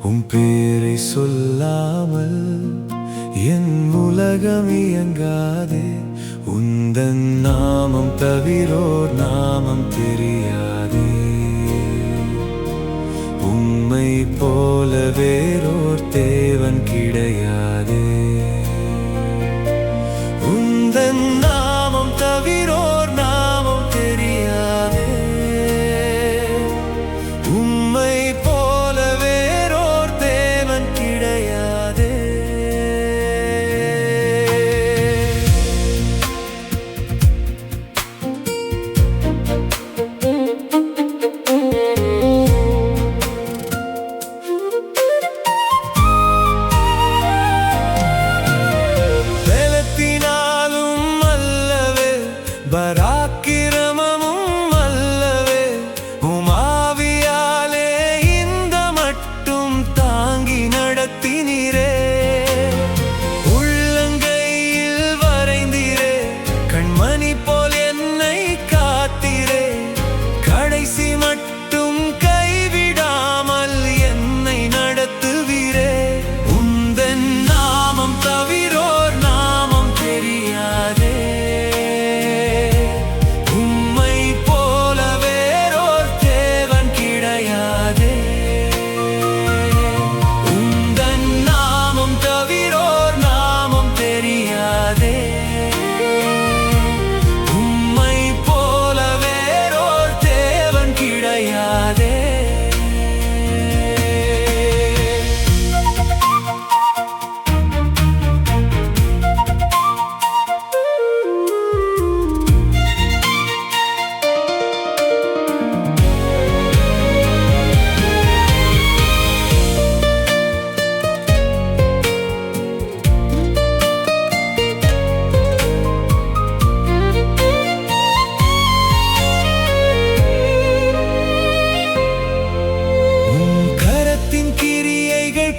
உம் பேரை சொல்லாமல் என் உலகம் இயங்காதே. உந்தன் நாமம் தவிரோர் நாமம் தெரியாதே. உம்மை போல வேறோர் தேவன் கிடையாதே. உந்தன் நாமம் தவிரோர் நாமம் தெரியாதே. உம்மை போல வேறோர் தேவன் கிடையாதே. பராக்கிரமமும் அல்லவே, உமாவியாலே இந்த மட்டும் தாங்கி நடத்தினீரே. உள்ளங்கையில் வரைந்தீரே, கண்மணி போல் என்னை காத்தீரே. கடைசி மட்டும் கைவிடாமல் என்னை நடத்துவீரே. உந்தன் நாமம் தவிரோர் நாமம் தெரியாதே.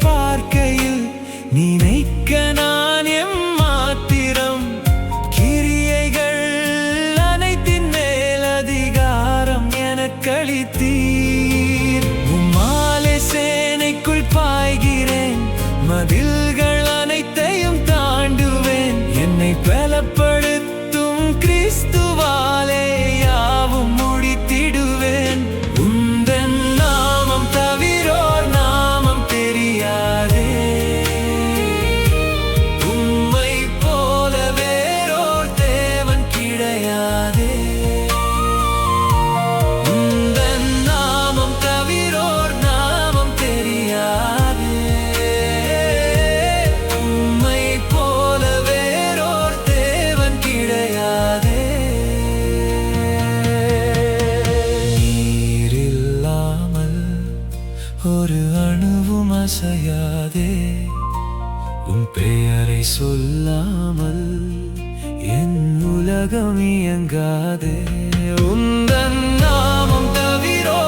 பார்க்கையில் நினைக்க நான் எம்மாத்திரம். கிரியைகள் அனைத்தின் மேல் அதிகாரம் எனக்களித்தீர். உம்மாலே சேனைக்குள் பாய்கிறேன், மதில்கள் அனைத்தையும் தாண்டுவேன். என்னை பலப்படுத்தும் கிறிஸ்துவாலே யாவும் முடித்திடுவேன். உந்தன் நாமம் தவிரோர் நாமம் தெரியாதே. உம்மை போல வேறோர் தேவன் கிடையாதே. உந்தன் நாமம் தவிரோர் நாமம் தெரியாதே. உம்மை போல வேறோர் தேவன் கிடையாதே. நீரில்லாமல் ஒரு அணுவும் அசையாதே. உம் பெயரை சொல்லாமல் என் உலகம் இயங்காதே. உந்தன் நாமம் தவிரோ